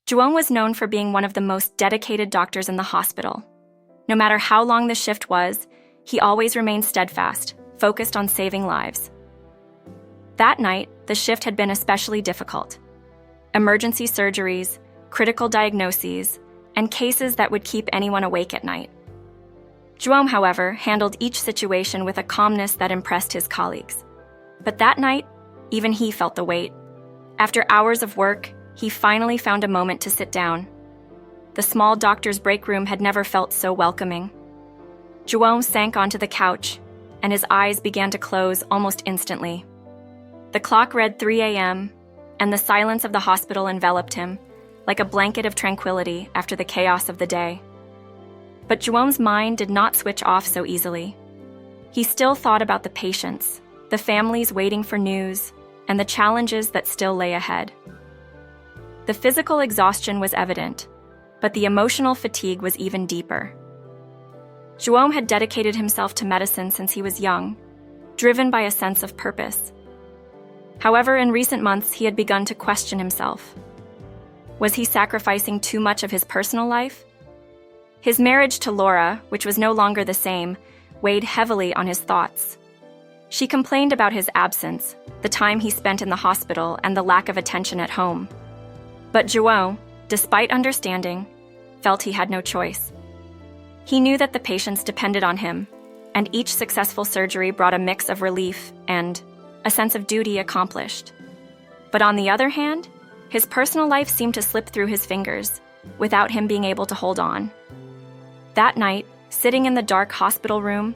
João was known for being one of the most dedicated doctors in the hospital. No matter how long the shift was, he always remained steadfast, focused on saving lives. That night, the shift had been especially difficult. Emergency surgeries, critical diagnoses, and cases that would keep anyone awake at night. João, however, handled each situation with a calmness that impressed his colleagues. But that night, even he felt the weight. After hours of work, he finally found a moment to sit down. The small doctor's break room had never felt so welcoming. João sank onto the couch, and his eyes began to close almost instantly. The clock read 3 a.m., and the silence of the hospital enveloped him, like a blanket of tranquility after the chaos of the day. But João's mind did not switch off so easily. He still thought about the patients, the families waiting for news, and the challenges that still lay ahead. The physical exhaustion was evident, but the emotional fatigue was even deeper. João had dedicated himself to medicine since he was young, driven by a sense of purpose. However, in recent months, he had begun to question himself. Was he sacrificing too much of his personal life? His marriage to Laura, which was no longer the same, weighed heavily on his thoughts. She complained about his absence, the time he spent in the hospital, and the lack of attention at home. But João, despite understanding, felt he had no choice. He knew that the patients depended on him, and each successful surgery brought a mix of relief and a sense of duty accomplished. But on the other hand, his personal life seemed to slip through his fingers, without him being able to hold on. That night, sitting in the dark hospital room,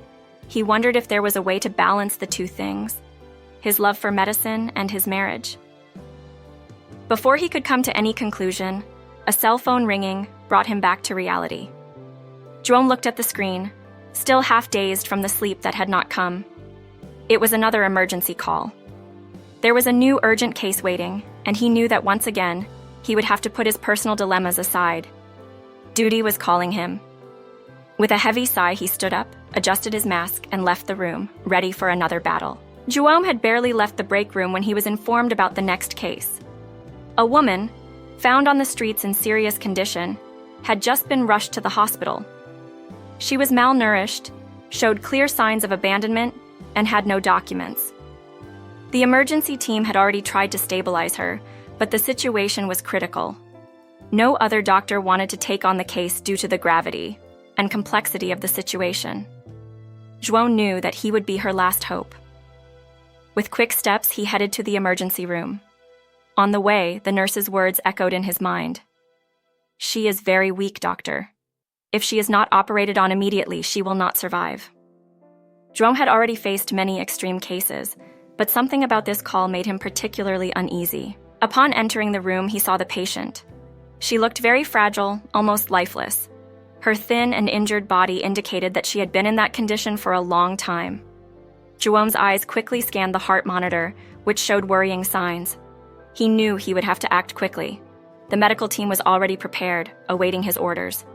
he wondered if there was a way to balance the two things, his love for medicine and his marriage. Before he could come to any conclusion, a cell phone ringing brought him back to reality. João looked at the screen, still half dazed from the sleep that had not come. It was another emergency call. There was a new urgent case waiting, and he knew that once again, he would have to put his personal dilemmas aside. Duty was calling him. With a heavy sigh, he stood up, adjusted his mask, and left the room, ready for another battle. João had barely left the break room when he was informed about the next case. A woman, found on the streets in serious condition, had just been rushed to the hospital. She was malnourished, showed clear signs of abandonment, and had no documents. The emergency team had already tried to stabilize her, but the situation was critical. No other doctor wanted to take on the case due to the gravity and complexity of the situation. João knew that he would be her last hope. With quick steps, he headed to the emergency room. On the way, the nurse's words echoed in his mind. "She is very weak, doctor. If she is not operated on immediately, she will not survive." João had already faced many extreme cases, but something about this call made him particularly uneasy. Upon entering the room, he saw the patient. She looked very fragile, almost lifeless. Her thin and injured body indicated that she had been in that condition for a long time. João's eyes quickly scanned the heart monitor, which showed worrying signs. He knew he would have to act quickly. The medical team was already prepared, awaiting his orders.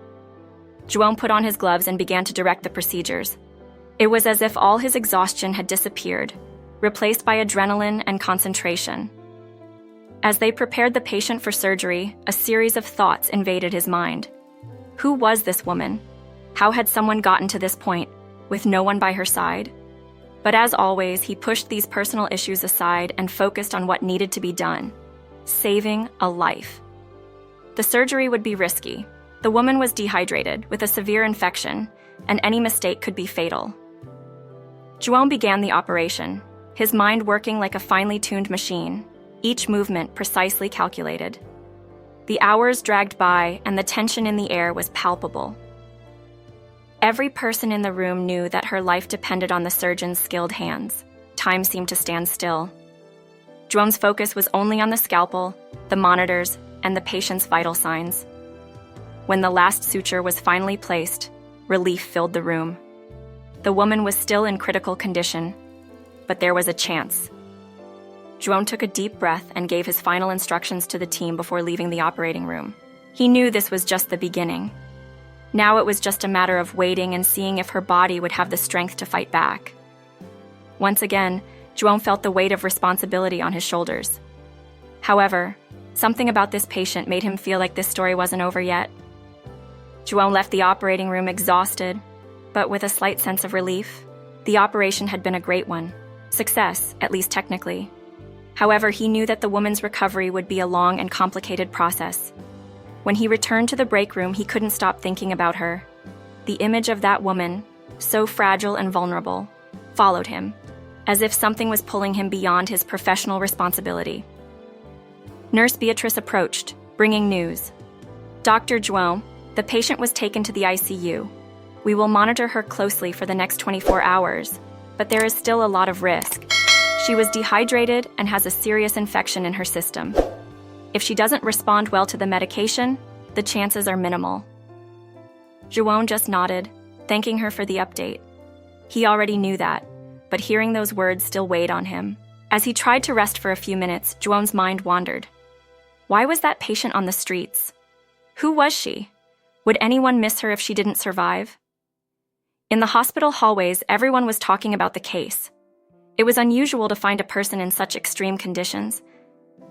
João put on his gloves and began to direct the procedures. It was as if all his exhaustion had disappeared, replaced by adrenaline and concentration. As they prepared the patient for surgery, a series of thoughts invaded his mind. Who was this woman? How had someone gotten to this point, with no one by her side? But as always, he pushed these personal issues aside and focused on what needed to be done: saving a life. The surgery would be risky. The woman was dehydrated, with a severe infection, and any mistake could be fatal. João began the operation, his mind working like a finely tuned machine, each movement precisely calculated. The hours dragged by, and the tension in the air was palpable. Every person in the room knew that her life depended on the surgeon's skilled hands. Time seemed to stand still. João's focus was only on the scalpel, the monitors, and the patient's vital signs. When the last suture was finally placed, relief filled the room. The woman was still in critical condition, but there was a chance. João took a deep breath and gave his final instructions to the team before leaving the operating room. He knew this was just the beginning. Now it was just a matter of waiting and seeing if her body would have the strength to fight back. Once again, João felt the weight of responsibility on his shoulders. However, Something about this patient made him feel like this story wasn't over yet. João left the operating room exhausted, but with a slight sense of relief. The operation had been a great one. Success, at least technically. However, he knew that the woman's recovery would be a long and complicated process. When he returned to the break room, he couldn't stop thinking about her. The image of that woman, so fragile and vulnerable, followed him, as if something was pulling him beyond his professional responsibility. Nurse Beatrice approached, bringing news. Dr. João, the patient was taken to the ICU. We will monitor her closely for the next 24 hours, but there is still a lot of risk. She was dehydrated and has a serious infection in her system. If she doesn't respond well to the medication, the chances are minimal. João just nodded, thanking her for the update. He already knew that, but hearing those words still weighed on him. As he tried to rest for a few minutes, João's mind wandered. Why was that patient on the streets? Who was she? Would anyone miss her if she didn't survive? In the hospital hallways, everyone was talking about the case. It was unusual to find a person in such extreme conditions.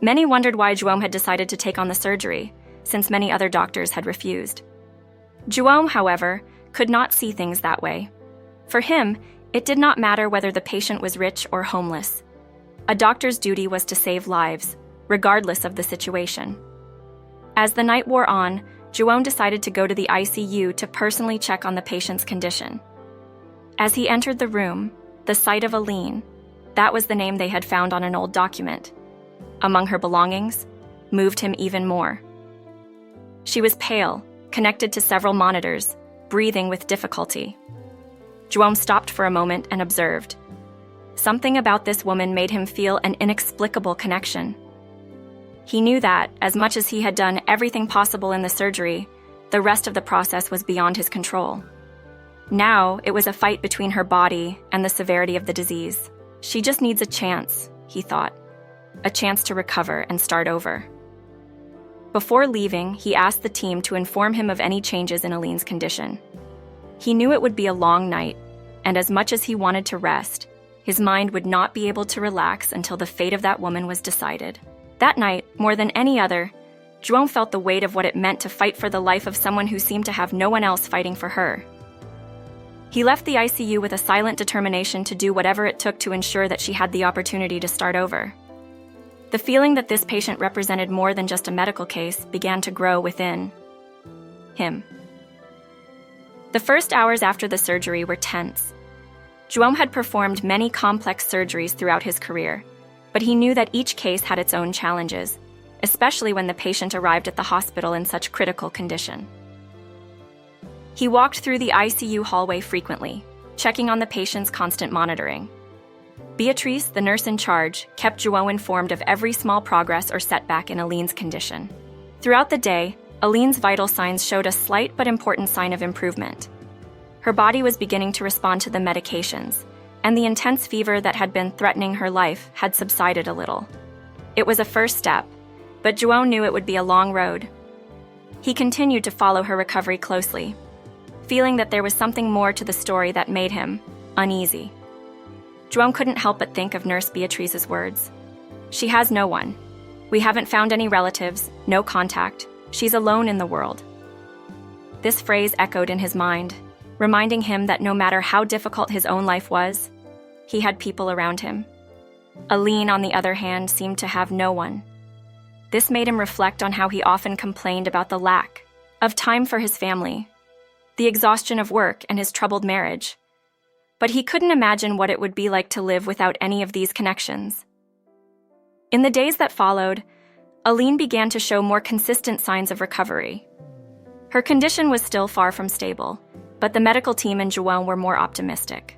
Many wondered why João had decided to take on the surgery, since many other doctors had refused. João, however, could not see things that way. For him, it did not matter whether the patient was rich or homeless. A doctor's duty was to save lives, regardless of the situation. As the night wore on, João decided to go to the ICU to personally check on the patient's condition. As he entered the room, the sight of Aline, that was the name they had found on an old document, among her belongings, moved him even more. She was pale, connected to several monitors, breathing with difficulty. João stopped for a moment and observed. Something about this woman made him feel an inexplicable connection. He knew that, as much as he had done everything possible in the surgery, the rest of the process was beyond his control. Now, it was a fight between her body and the severity of the disease. She just needs a chance, he thought. A chance to recover and start over. Before leaving, he asked the team to inform him of any changes in Aline's condition. He knew it would be a long night, and as much as he wanted to rest, his mind would not be able to relax until the fate of that woman was decided. That night, more than any other, João felt the weight of what it meant to fight for the life of someone who seemed to have no one else fighting for her. He left the ICU with a silent determination to do whatever it took to ensure that she had the opportunity to start over. The feeling that this patient represented more than just a medical case began to grow within him. The first hours after the surgery were tense. João had performed many complex surgeries throughout his career, but he knew that each case had its own challenges, especially when the patient arrived at the hospital in such critical condition. He walked through the ICU hallway frequently, checking on the patient's constant monitoring. Beatrice, the nurse in charge, kept João informed of every small progress or setback in Aline's condition. Throughout the day, Aline's vital signs showed a slight but important sign of improvement. Her body was beginning to respond to the medications, and the intense fever that had been threatening her life had subsided a little. It was a first step, but João knew it would be a long road. He continued to follow her recovery closely, feeling that there was something more to the story that made him uneasy. João couldn't help but think of Nurse Beatrice's words. She has no one. We haven't found any relatives, no contact. She's alone in the world. This phrase echoed in his mind, reminding him that no matter how difficult his own life was, he had people around him. Aline, on the other hand, seemed to have no one. This made him reflect on how he often complained about the lack of time for his family, the exhaustion of work, and his troubled marriage. But he couldn't imagine what it would be like to live without any of these connections. In the days that followed, Aline began to show more consistent signs of recovery. Her condition was still far from stable, but the medical team and João were more optimistic.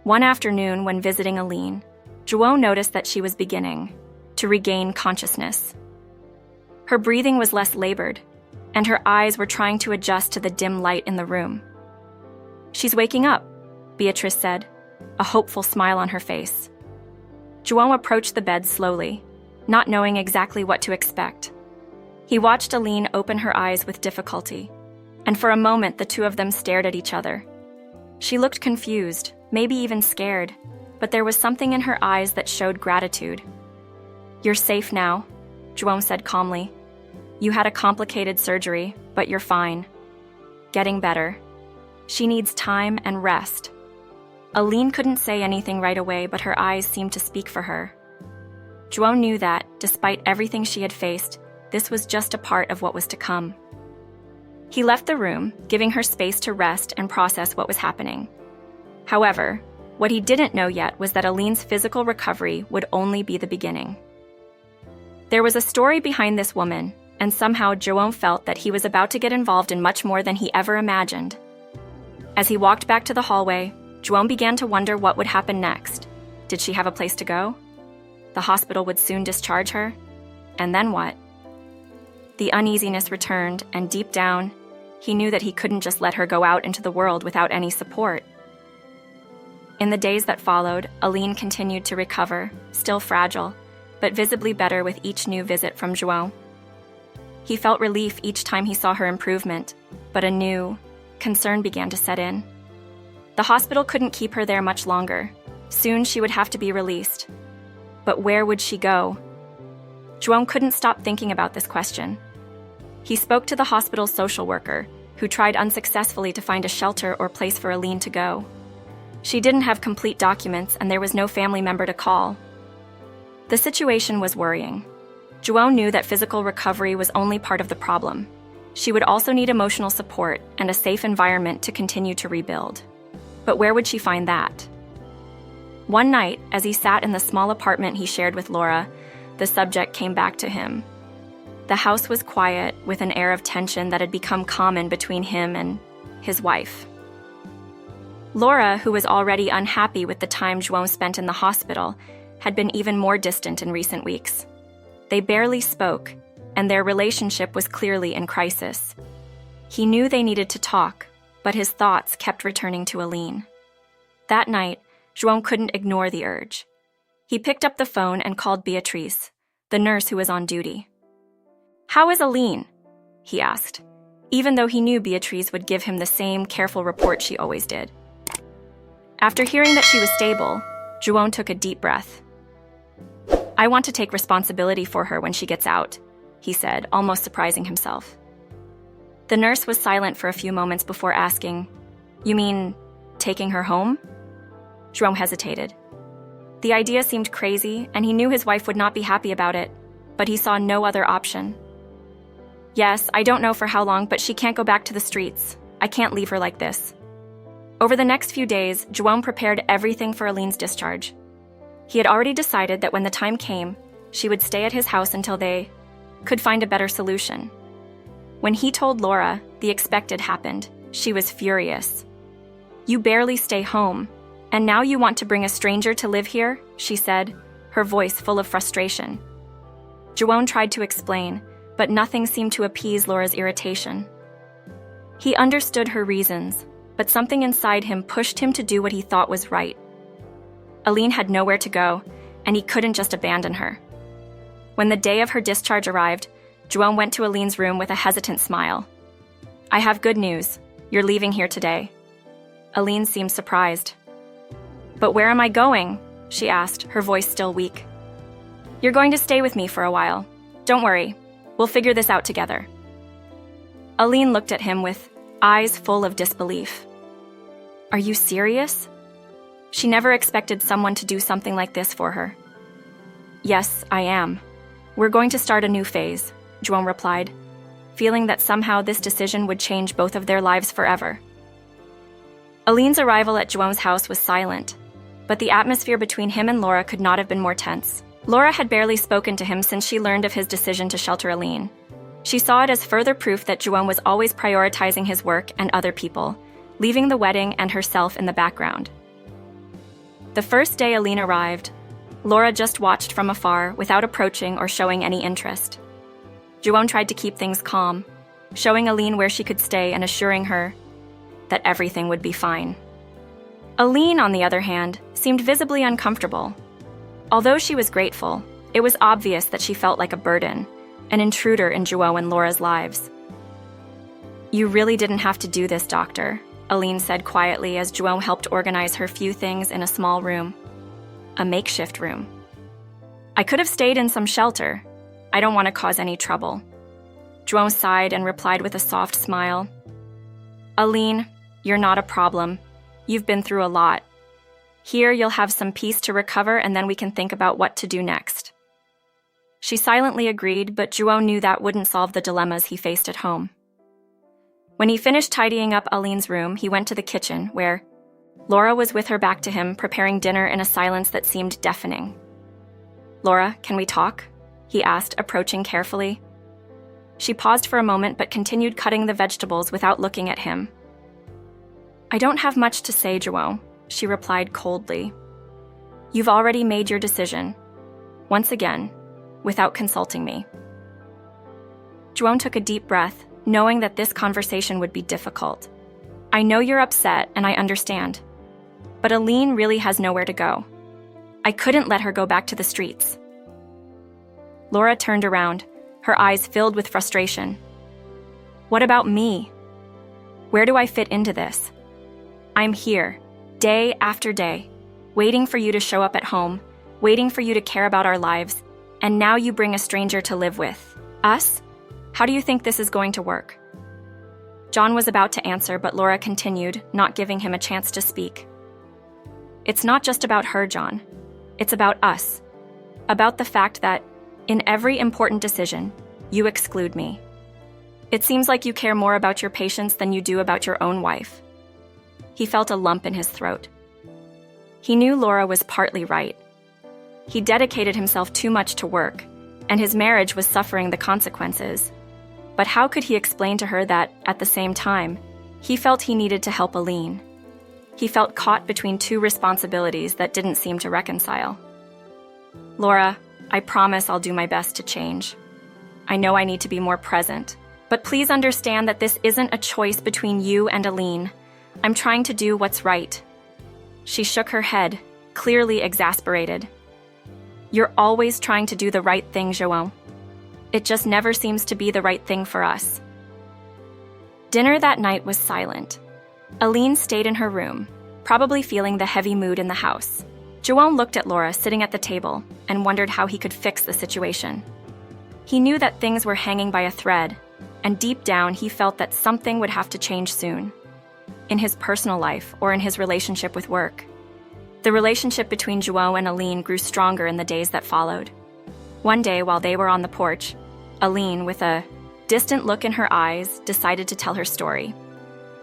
One afternoon, when visiting Aline, João noticed that she was beginning to regain consciousness. Her breathing was less labored, and her eyes were trying to adjust to the dim light in the room. "She's waking up," Beatrice said, a hopeful smile on her face. João approached the bed slowly, not knowing exactly what to expect. He watched Aline open her eyes with difficulty, and for a moment the two of them stared at each other. She looked confused, maybe even scared, but there was something in her eyes that showed gratitude. "You're safe now," João said calmly. You had a complicated surgery, but you're fine. Getting better. She needs time and rest. Aline couldn't say anything right away, but her eyes seemed to speak for her. João knew that, despite everything she had faced, this was just a part of what was to come. He left the room, giving her space to rest and process what was happening. However, what he didn't know yet was that Aline's physical recovery would only be the beginning. There was a story behind this woman, and somehow João felt that he was about to get involved in much more than he ever imagined. As he walked back to the hallway, João began to wonder what would happen next. Did she have a place to go? The hospital would soon discharge her? And then what? The uneasiness returned, and deep down, he knew that he couldn't just let her go out into the world without any support. In the days that followed, Aline continued to recover, still fragile, but visibly better with each new visit from João. He felt relief each time he saw her improvement, but a new concern began to set in. The hospital couldn't keep her there much longer. Soon she would have to be released. But where would she go? João couldn't stop thinking about this question. He spoke to the hospital's social worker, who tried unsuccessfully to find a shelter or place for Aline to go. She didn't have complete documents, and there was no family member to call. The situation was worrying. João knew that physical recovery was only part of the problem. She would also need emotional support and a safe environment to continue to rebuild. But where would she find that? One night, as he sat in the small apartment he shared with Laura, the subject came back to him. The house was quiet, with an air of tension that had become common between him and his wife. Laura, who was already unhappy with the time João spent in the hospital, had been even more distant in recent weeks. They barely spoke, and their relationship was clearly in crisis. He knew they needed to talk, but his thoughts kept returning to Aline. That night, João couldn't ignore the urge. He picked up the phone and called Beatrice, the nurse who was on duty. "How is Aline?" he asked, even though he knew Beatrice would give him the same careful report she always did. After hearing that she was stable, João took a deep breath. "I want to take responsibility for her when she gets out," he said, almost surprising himself. The nurse was silent for a few moments before asking, "You mean taking her home?" João hesitated. The idea seemed crazy, and he knew his wife would not be happy about it, but he saw no other option. "Yes, I don't know for how long, but she can't go back to the streets. I can't leave her like this." Over the next few days, João prepared everything for Aline's discharge. He had already decided that when the time came, she would stay at his house until they could find a better solution. When he told Laura the expected happened, she was furious. "You barely stay home, and now you want to bring a stranger to live here?" she said, her voice full of frustration. João tried to explain, but nothing seemed to appease Laura's irritation. He understood her reasons, but something inside him pushed him to do what he thought was right. Aline had nowhere to go, and he couldn't just abandon her. When the day of her discharge arrived, João went to Aline's room with a hesitant smile. "I have good news. You're leaving here today." Aline seemed surprised. "But where am I going?" she asked, her voice still weak. "You're going to stay with me for a while. Don't worry. We'll figure this out together." Aline looked at him with eyes full of disbelief. "Are you serious?" She never expected someone to do something like this for her. "Yes, I am. We're going to start a new phase," João replied, feeling that somehow this decision would change both of their lives forever. Aline's arrival at João's house was silent, but the atmosphere between him and Laura could not have been more tense. Laura had barely spoken to him since she learned of his decision to shelter Aline. She saw it as further proof that João was always prioritizing his work and other people, leaving the wedding and herself in the background. The first day Aline arrived, Laura just watched from afar without approaching or showing any interest. João tried to keep things calm, showing Aline where she could stay and assuring her that everything would be fine. Aline, on the other hand, seemed visibly uncomfortable. Although she was grateful, it was obvious that she felt like a burden, an intruder in João and Laura's lives. "You really didn't have to do this, doctor," Aline said quietly as João helped organize her few things in a small room. A makeshift room. "I could have stayed in some shelter. I don't want to cause any trouble. João sighed and replied with a soft smile. Aline, you're not a problem. You've been through a lot. Here you'll have some peace to recover and then we can think about what to do next. She silently agreed, but João knew that wouldn't solve the dilemmas he faced at home. When he finished tidying up Aline's room, he went to the kitchen, where Laura was with her back to him, preparing dinner in a silence that seemed deafening. Laura, can we talk? He asked, approaching carefully. She paused for a moment but continued cutting the vegetables without looking at him. I don't have much to say, João, she replied coldly. You've already made your decision. Once again, without consulting me. João took a deep breath, knowing that this conversation would be difficult. I know you're upset, and I understand. But Aline really has nowhere to go. I couldn't let her go back to the streets. Laura turned around, her eyes filled with frustration. What about me? Where do I fit into this? I'm here, day after day, waiting for you to show up at home, waiting for you to care about our lives, and now you bring a stranger to live with. Us? How do you think this is going to work? John was about to answer, but Laura continued, not giving him a chance to speak. It's not just about her, John. It's about us. About the fact that, in every important decision, you exclude me. It seems like you care more about your patients than you do about your own wife. He felt a lump in his throat. He knew Laura was partly right. He dedicated himself too much to work, and his marriage was suffering the consequences. But how could he explain to her that, at the same time, he felt he needed to help Aline? He felt caught between two responsibilities that didn't seem to reconcile. Laura, I promise I'll do my best to change. I know I need to be more present, but please understand that this isn't a choice between you and Aline. I'm trying to do what's right. She shook her head, clearly exasperated. You're always trying to do the right thing, João. It just never seems to be the right thing for us. Dinner that night was silent. Aline stayed in her room, probably feeling the heavy mood in the house. João looked at Laura sitting at the table and wondered how he could fix the situation. He knew that things were hanging by a thread, and deep down he felt that something would have to change soon. In his personal life or in his relationship with work. The relationship between João and Aline grew stronger in the days that followed. One day, while they were on the porch, Aline, with a distant look in her eyes, decided to tell her story.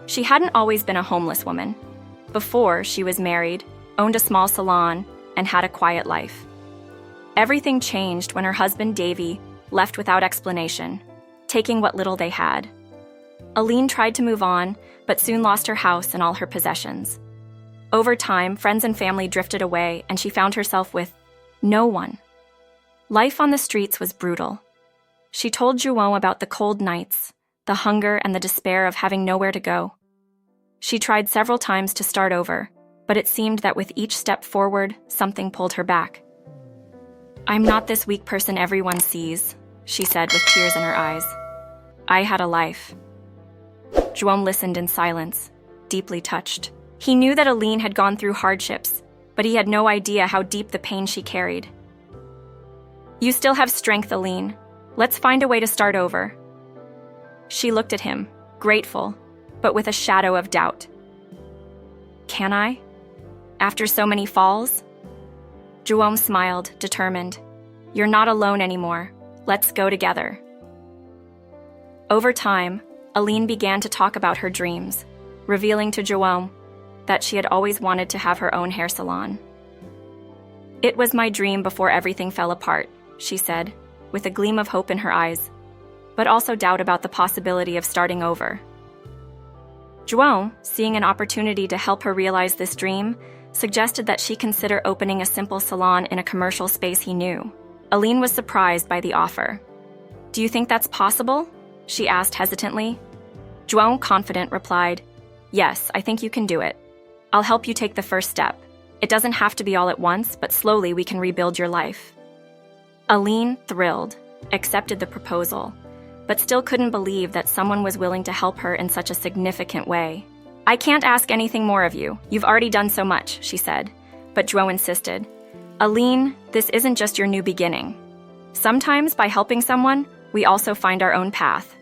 She hadn't always been a homeless woman. Before, she was married, owned a small salon, and had a quiet life. Everything changed when her husband, Davy, left without explanation, taking what little they had. Aline tried to move on, but soon lost her house and all her possessions. Over time, friends and family drifted away, and she found herself with no one. Life on the streets was brutal. She told João about the cold nights, the hunger, and the despair of having nowhere to go. She tried several times to start over, but it seemed that with each step forward, something pulled her back. I'm not this weak person everyone sees, she said with tears in her eyes. I had a life. João listened in silence, deeply touched. He knew that Aline had gone through hardships, but he had no idea how deep the pain she carried. You still have strength, Aline. Let's find a way to start over. She looked at him, grateful, but with a shadow of doubt. Can I? After so many falls? João smiled, determined. You're not alone anymore. Let's go together. Over time, Aline began to talk about her dreams, revealing to João that she had always wanted to have her own hair salon. It was my dream before everything fell apart, she said, with a gleam of hope in her eyes, but also doubt about the possibility of starting over. João, seeing an opportunity to help her realize this dream, suggested that she consider opening a simple salon in a commercial space he knew. Aline was surprised by the offer. Do you think that's possible? She asked hesitantly. João, confident, replied, Yes, I think you can do it. I'll help you take the first step. It doesn't have to be all at once, but slowly we can rebuild your life. Aline, thrilled, accepted the proposal, but still couldn't believe that someone was willing to help her in such a significant way. I can't ask anything more of you. You've already done so much, she said, but João insisted. Aline, this isn't just your new beginning. Sometimes, by helping someone, we also find our own path.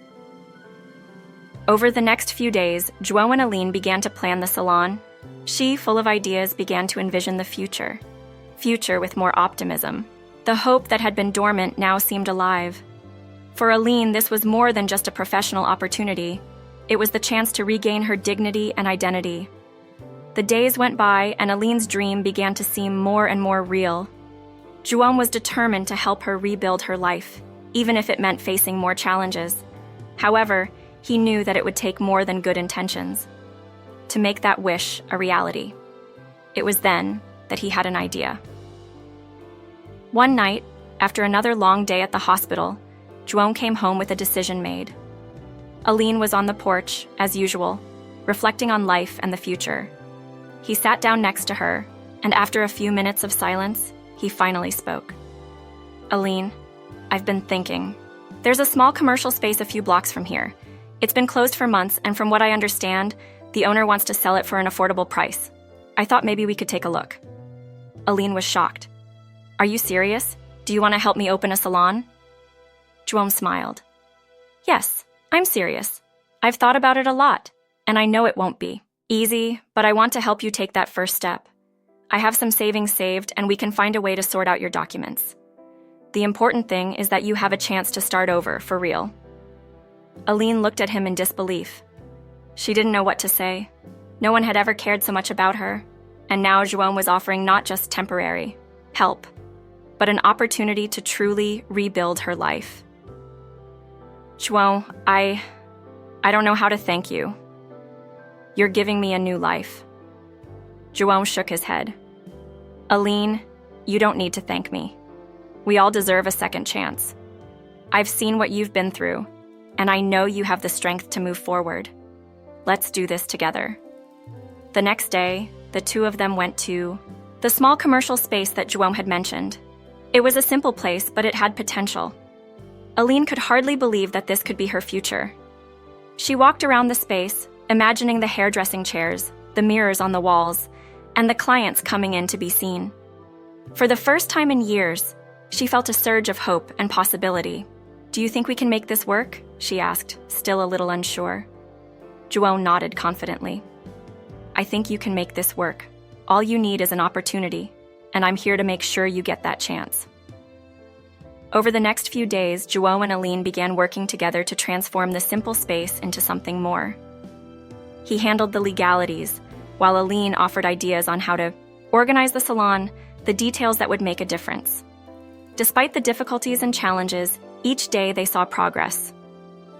Over the next few days, João and Aline began to plan the salon. She, full of ideas, began to envision the future. Future with more optimism. The hope that had been dormant now seemed alive. For Aline, this was more than just a professional opportunity. It was the chance to regain her dignity and identity. The days went by, and Aline's dream began to seem more and more real. João was determined to help her rebuild her life, even if it meant facing more challenges. However, he knew that it would take more than good intentions to make that wish a reality. It was then that he had an idea. One night, after another long day at the hospital, João came home with a decision made. Aline was on the porch, as usual, reflecting on life and the future. He sat down next to her, and after a few minutes of silence, he finally spoke. Aline, I've been thinking. There's a small commercial space a few blocks from here. It's been closed for months, and from what I understand, the owner wants to sell it for an affordable price. I thought maybe we could take a look. Aline was shocked. Are you serious? Do you want to help me open a salon? João smiled. Yes, I'm serious. I've thought about it a lot, and I know it won't be easy, but I want to help you take that first step. I have some savings saved, and we can find a way to sort out your documents. The important thing is that you have a chance to start over, for real. Aline looked at him in disbelief. She didn't know what to say. No one had ever cared so much about her, and now João was offering not just temporary help, but an opportunity to truly rebuild her life. João, I don't know how to thank you. You're giving me a new life. João shook his head. Aline, you don't need to thank me. We all deserve a second chance. I've seen what you've been through, and I know you have the strength to move forward. Let's do this together. The next day, the two of them went to the small commercial space that João had mentioned. It was a simple place, but it had potential. Aline could hardly believe that this could be her future. She walked around the space, imagining the hairdressing chairs, the mirrors on the walls, and the clients coming in to be seen. For the first time in years, she felt a surge of hope and possibility. Do you think we can make this work? She asked, still a little unsure. João nodded confidently. I think you can make this work. All you need is an opportunity, and I'm here to make sure you get that chance. Over the next few days, João and Aline began working together to transform the simple space into something more. He handled the legalities, while Aline offered ideas on how to organize the salon, the details that would make a difference. Despite the difficulties and challenges, each day they saw progress.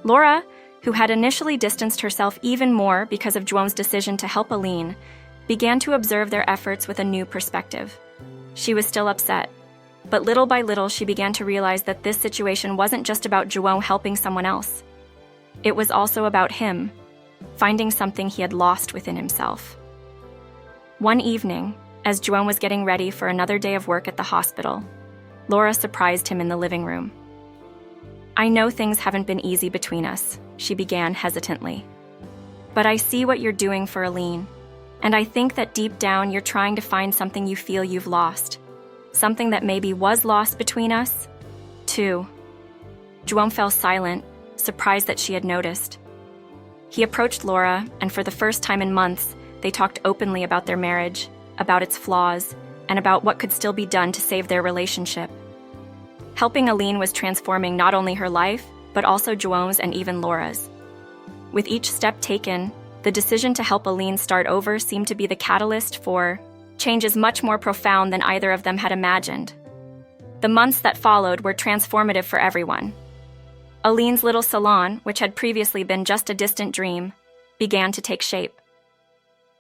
Laura, who had initially distanced herself even more because of João's decision to help Aline, began to observe their efforts with a new perspective. She was still upset, but little by little she began to realize that this situation wasn't just about João helping someone else. It was also about him, finding something he had lost within himself. One evening, as João was getting ready for another day of work at the hospital, Laura surprised him in the living room. I know things haven't been easy between us, she began hesitantly. But I see what you're doing for Aline, and I think that deep down you're trying to find something you feel you've lost. Something that maybe was lost between us, too. João fell silent, surprised that she had noticed. He approached Laura, and for the first time in months, they talked openly about their marriage, about its flaws, and about what could still be done to save their relationship. Helping Aline was transforming not only her life, but also João's and even Laura's. With each step taken, the decision to help Aline start over seemed to be the catalyst for changes much more profound than either of them had imagined. The months that followed were transformative for everyone. Aline's little salon, which had previously been just a distant dream, began to take shape.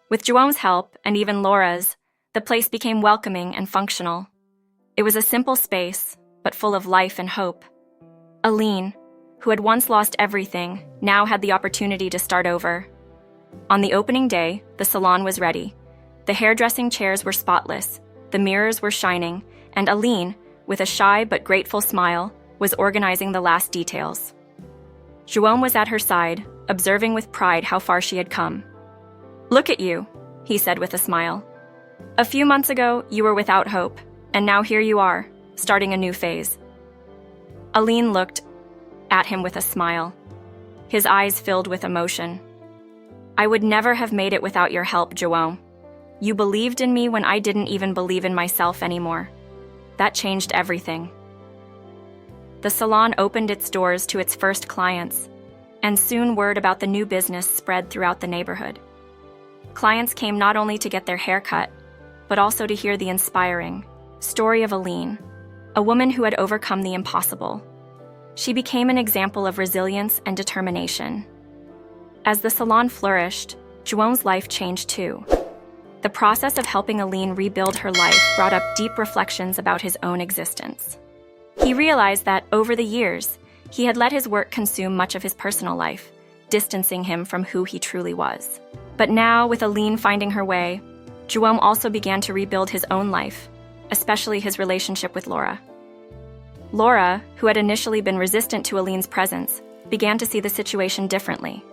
With João's help, and even Laura's, the place became welcoming and functional. It was a simple space, but full of life and hope. Aline, who had once lost everything, now had the opportunity to start over. On the opening day, the salon was ready. The hairdressing chairs were spotless, the mirrors were shining, and Aline, with a shy but grateful smile, was organizing the last details. João was at her side, observing with pride how far she had come. Look at you, he said with a smile. A few months ago, you were without hope, and now here you are, starting a new phase. Aline looked at him with a smile. His eyes filled with emotion. I would never have made it without your help, João. You believed in me when I didn't even believe in myself anymore. That changed everything. The salon opened its doors to its first clients, and soon word about the new business spread throughout the neighborhood. Clients came not only to get their hair cut, but also to hear the inspiring story of Aline, a woman who had overcome the impossible. She became an example of resilience and determination. As the salon flourished, João's life changed too. The process of helping Aline rebuild her life brought up deep reflections about his own existence. He realized that, over the years, he had let his work consume much of his personal life, distancing him from who he truly was. But now, with Aline finding her way, João also began to rebuild his own life, especially his relationship with Laura. Laura, who had initially been resistant to Aline's presence, began to see the situation differently.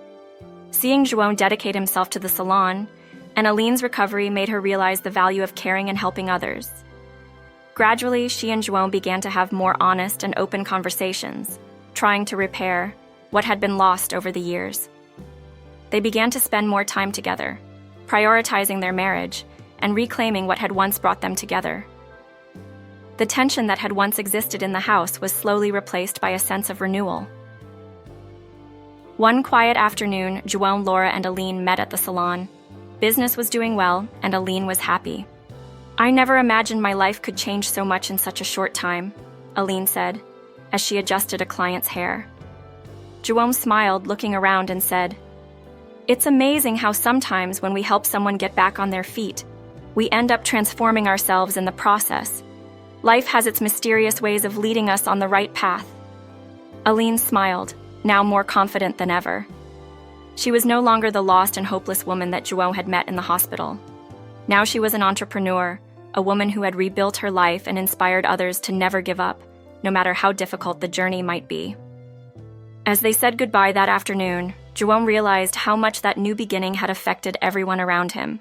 Seeing João dedicate himself to the salon, and Aline's recovery made her realize the value of caring and helping others. Gradually, she and João began to have more honest and open conversations, trying to repair what had been lost over the years. They began to spend more time together, prioritizing their marriage and reclaiming what had once brought them together. The tension that had once existed in the house was slowly replaced by a sense of renewal. One quiet afternoon, João, Laura, and Aline met at the salon. Business was doing well, and Aline was happy. I never imagined my life could change so much in such a short time, Aline said, as she adjusted a client's hair. João smiled, looking around, and said, It's amazing how sometimes when we help someone get back on their feet, we end up transforming ourselves in the process. Life has its mysterious ways of leading us on the right path. Aline smiled, now more confident than ever. She was no longer the lost and hopeless woman that João had met in the hospital. Now she was an entrepreneur, a woman who had rebuilt her life and inspired others to never give up, no matter how difficult the journey might be. As they said goodbye that afternoon, João realized how much that new beginning had affected everyone around him.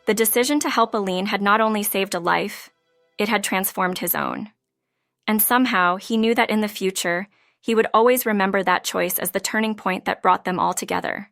The decision to help Aline had not only saved a life, it had transformed his own. And somehow, he knew that in the future, he would always remember that choice as the turning point that brought them all together.